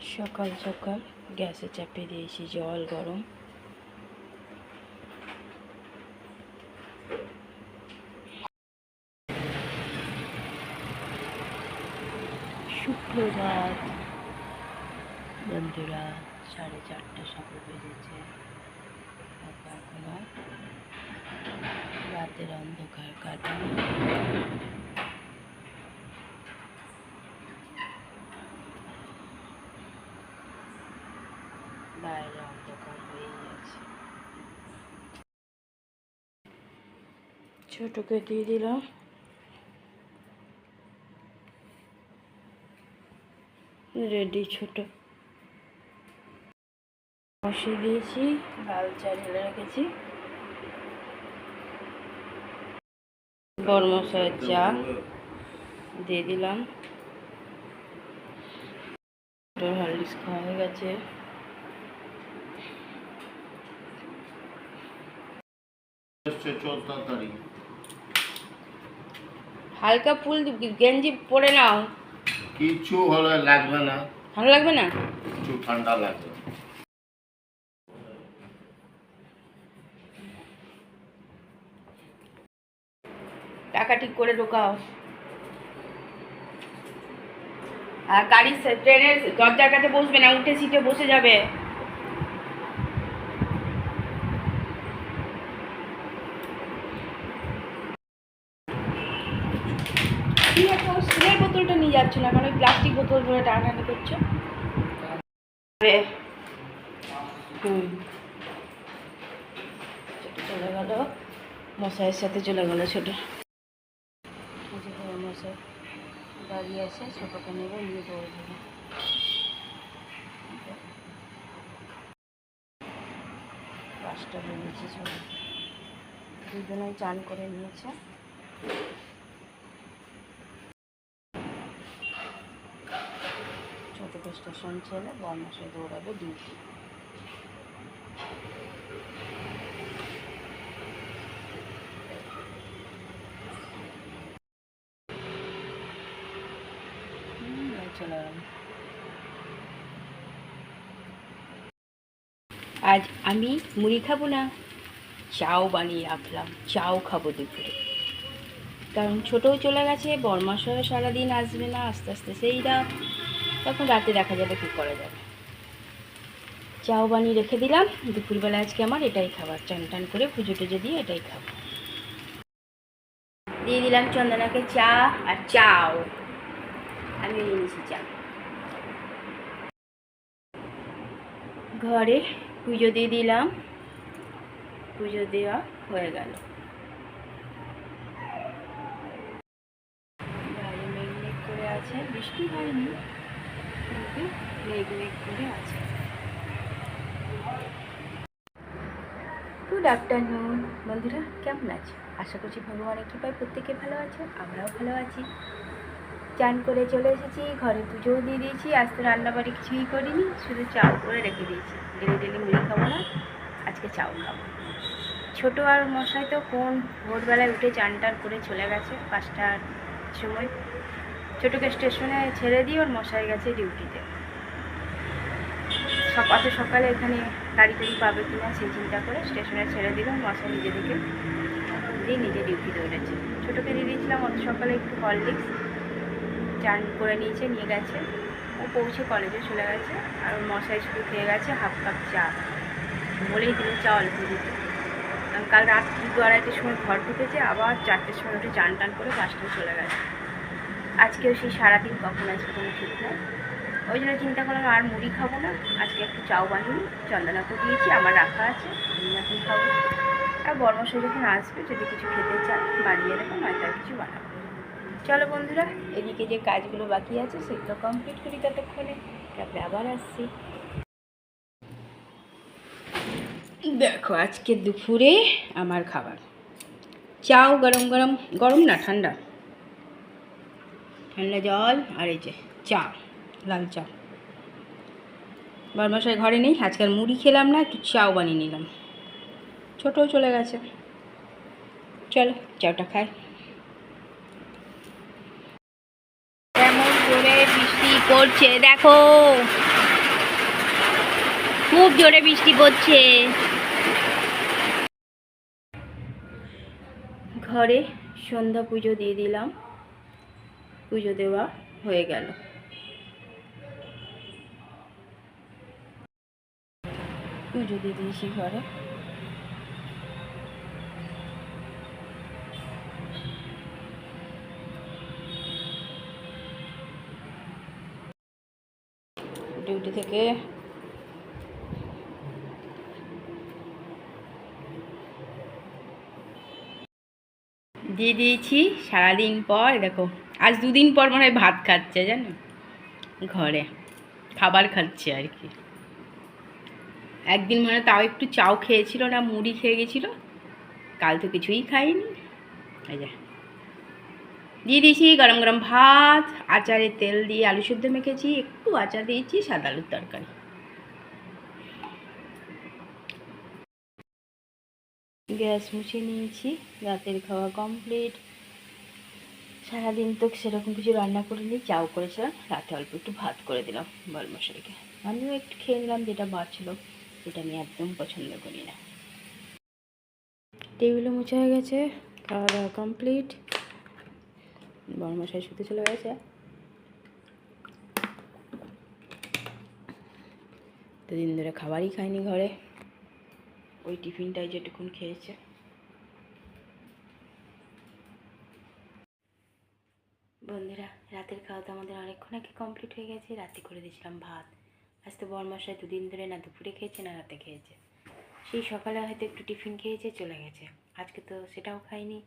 সকাল সকাল গ্যাসে চাপিয়ে দিয়েছি জল গরম। সুপ্রভাত বন্ধুরা, 4:30 সকাল বেজেছে। এখনো রাতের অন্ধকার কাটেনি। বাইরে অন্ধকার হয়ে গেছে। ছোটকে দিয়ে দিলাম রেডি। ছোট বসিয়ে দিয়েছি, লাল চা ঢেলে রেখেছি। বরমশাইয়ের চা দিয়ে দিলাম। হরলিক্স খাওয়া হয়ে গেছে। হালকা ফুল গেঞ্জি পরে নাও, কিছু ভালো লাগবে না। ভালো লাগবে না, কিছু ঠান্ডা লাগবে। টাকা ঠিক করে ঢোকাও। আর গাড়ি ট্রেনের দরজার কাছে বসবে না, উঠে সিটে বসে যাবে। স্টিলের বোতলটা নিয়ে যাচ্ছ না, কারণ প্লাস্টিক বোতল ধরে টানাটানি করছো। ছোট চলে গেল, মশাইয়ের সাথে চলে গেল ছোট। মশাই দাঁড়িয়ে আছে, ছোটকে নেবে, নিয়ে দৌড়ে যাবে। পাঁচটা বেরিয়েছে, ছোট দুজনেই চান করে নিয়েছে। ছোটকে স্টেশন ছেড়ে বরমশাই দৌড়াবে ডিউটি। চলে গেল। আজ আমি মুড়ি খাবো না, চাও বানিয়ে রাখলাম। চাও খাবো দুপুরে, কারণ ছোটও চলে গেছে, বরমাসও সারাদিন আসবে না, আস্তে আস্তে সেই রাত, তখন রাতে দেখা যাবে কী করা যাবে। চাও বানিয়ে রেখে দিলাম, দুপুরবেলা আজকে আমার এটাই খাবার। চান টান করে পুজো টুজো দিয়ে এটাই খাবো। দিয়ে দিলাম চন্দনাকে চা আর চাও। আমি নিয়েছি চা। ঘরে পুজো দিয়ে দিলাম, পুজো দেওয়া হয়ে গেল। বাইরে মেঘ মেঘ করে আছে, বৃষ্টি হয়নি কিন্তু মেঘ মেঘ করে আছে। গুড আফটারনুন বন্ধুরা, কেমন আছে? আশা করছি ভগবানের কৃপায় প্রত্যেকে ভালো আছে, আমরাও ভালো আছি। চান করে চলে এসেছি, ঘরে পুজোও দিয়ে দিয়েছি। আজ তো রান্নাবাড়ি কিছুই করিনি, শুধু চাও করে রেখে দিয়েছি। ডেলি ডেলি মুড়ি খাবো না, আজকে চাও খাবো। ছোটো আর মশাই তো কোন ভোরবেলায় উঠে চান টান করে চলে গেছে 5টার সময়। ছোটোকে স্টেশনে ছেড়ে দিয়ে ওর মশাই গেছে ডিউটিতে। অত সকালে এখানে গাড়ি টাড়ি পাবে কিনা সেই চিন্তা করে স্টেশনে ছেড়ে দিল। মশাই নিজে থেকে দিয়ে নিজে ডিউটি দৌড়েছে। ছোটোকে দিয়ে দিয়েছিলাম অত সকালে একটু হরলিক্স, চান করে নিয়েছে, নিয়ে গেছে। ও পৌঁছে কলেজে চলে গেছে। আর ওর মশাই শুধু খেয়ে গেছে হাফ কাপ চা, বলেই দিল চা অল্প দিতে। কারণ কাল রাত 2-2:30টার সময় ঘর ঢুকেছে, আবার 4টের সময় উঠে চান টান করে 5টায় চলে গেছে। আজকেও সেই সারাদিন কখন আসবে কোনো ঠিক নেই। ওই জন্য চিন্তা করলাম আর মুড়ি খাবো না, আজকে একটু চাও বানিয়ে চন্দনাকে দিয়েছি, আমার রাখা আছে, আমি এখন খাবো। আর বরমশাই যখন আসবে যদি কিছু খেতে চায় বানিয়ে দেবো, নয়তো আর কিছু বানাবো। চলো বন্ধুরা, এদিকে যে কাজগুলো বাকি আছে সেগুলো কমপ্লিট করি ততক্ষণে, তারপরে আবার আসছি। দেখো আজকে দুপুরে আমার খাবার চাও, গরম গরম, গরম না ঠান্ডা, ঠান্ডা জল আর এই যে চা, লাল চা। বরমশাই ঘরে নেই, আজকাল মুড়ি খেলাম না, একটু চাও বানিয়ে নিলাম। ছোটও চলে গেছে। চলো চাটা খাই। কেমন করে বৃষ্টি পড়ছে দেখো। খুব জোরে বৃষ্টি পড়ছে। ঘরে সন্ধ্যা পুজো দিয়ে দিলাম, পুজো দেওয়া হয়ে গেল। পুজো দিয়ে দিয়েছি ঘরে। ডিউটি থেকে দিয়ে দিয়েছি সারাদিন পর। দেখো আজ 2 দিন পর মনে হয় ভাত খাচ্ছে, জানো, ঘরে খাবার খাচ্ছে আর কি। একদিন মানে তাও একটু চাও খেয়েছিল না, মুড়ি খেয়ে গেছিল, কাল তো কিছুই খাইনি। এই যে দিয়ে দিয়েছি গরম গরম ভাত, আচারে তেল দিয়ে আলু সেদ্ধ মেখেছি, একটু আচার দিয়েছি, সাদা আলুর তরকারি। গ্যাস মুছে নিয়েছি, রাতের খাওয়া কমপ্লিট। সারাদিন তো সেরকম কিছু রান্না করিনি, চাও করেছিলাম, রাতে অল্প একটু ভাত করে দিলাম বরমশাইকে। আমিও একটু খেয়ে নিলাম যেটা বাড়ছিল, যেটা আমি একদম পছন্দ করি না। টেবিলও মুছে হয়ে গেছে, খাওয়া দাওয়া কমপ্লিট। বরমশাই শুতে চলে গেছে। দুদিন ধরে খাবারই খায়নি ঘরে, ওই টিফিনটাই যেটুকুন খেয়েছে। বন্ধুরা, রাতের খাওয়া তো আমাদের অনেকক্ষণ আগে কমপ্লিট হয়ে গেছে। রাতে করে দিয়েছিলাম ভাত। আজ তো বরমশাই 2 দিন ধরে না দুপুরে খেয়েছে না রাতে খেয়েছে। সেই সকালে হয়তো একটু টিফিন খেয়েছে, চলে গেছে। আজকে তো সেটাও খাইনি।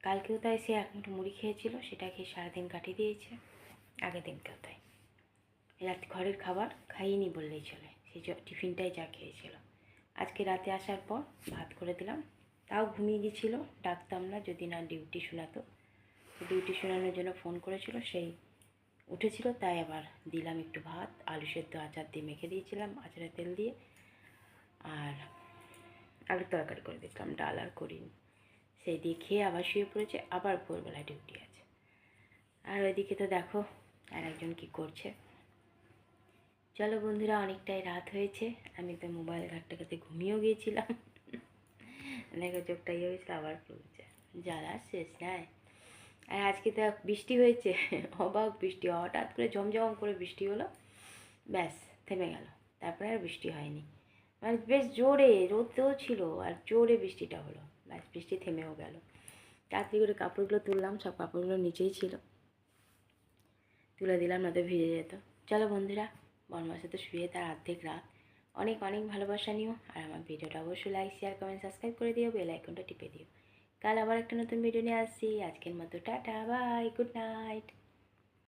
কালকেও তাই সে এক মুঠো মুড়ি খেয়েছিল, সেটা খেয়ে সারাদিন কাটিয়ে দিয়েছে। আগের দিনকেও তাই রাতে ঘরের খাবার খাইনি বললেই চলে, সেই টিফিনটাই যা খেয়েছিল। আজকে রাতে আসার পর ভাত করে দিলাম, তাও ঘুমিয়ে গিয়েছিল, ডাকতাম না যদি না ডিউটি শোনাতো। ডিউটি শোনানোর জন্য ফোন করেছিল, সেই উঠেছিল, তাই আবার দিলাম একটু ভাত, আলু সেদ্ধ আচার দিয়ে মেখে দিয়েছিলাম, আচারের তেল দিয়ে, আর আলুর তরকারি করে দিয়েছিলাম, ডাল আর করিনি। সেই দিয়ে খেয়ে আবার শুয়ে পড়েছে, আবার ভোরবেলায় ডিউটি আছে। আর ওইদিকে তো দেখো আর একজন কী করছে। চলো বন্ধুরা, অনেকটাই রাত হয়েছে, আমি তো মোবাইল ঘাটতে ঘাটতে ঘুমিয়েও গিয়েছিলাম। দেখো চোখটা ইয়ে হয়েছিল, আবার পড়ছে, জ্বালা শেষ নাই। আর আজকে তো বৃষ্টি হয়েছে, অবাক বৃষ্টি, হঠাৎ করে ঝমঝম করে বৃষ্টি হলো, ব্যাস থেমে গেল। তারপরে আর বৃষ্টি হয়নি, মানে বেশ জোরে রোদও ছিল আর জোরে বৃষ্টিটা হলো, ব্যাস বৃষ্টি থেমেও গেল। তাড়াতাড়ি করে কাপড়গুলো তুললাম, সব কাপড়গুলো নিচেই ছিল, তুলে দিলাম, না তো ভিজে যেত। চলো বন্ধুরা, বরমাসে তো শুয়ে তার অর্ধেক রাত। অনেক অনেক ভালোবাসা নিও, আর আমার ভিডিওটা অবশ্যই লাইক শেয়ার কমেন্ট সাবস্ক্রাইব করে দিও, বেল আইকনটা টিপে দিও। কাল আবার একটা নতুন ভিডিও নিয়ে আসছি। আজকের মতো টাটা, বাই, গুড নাইট।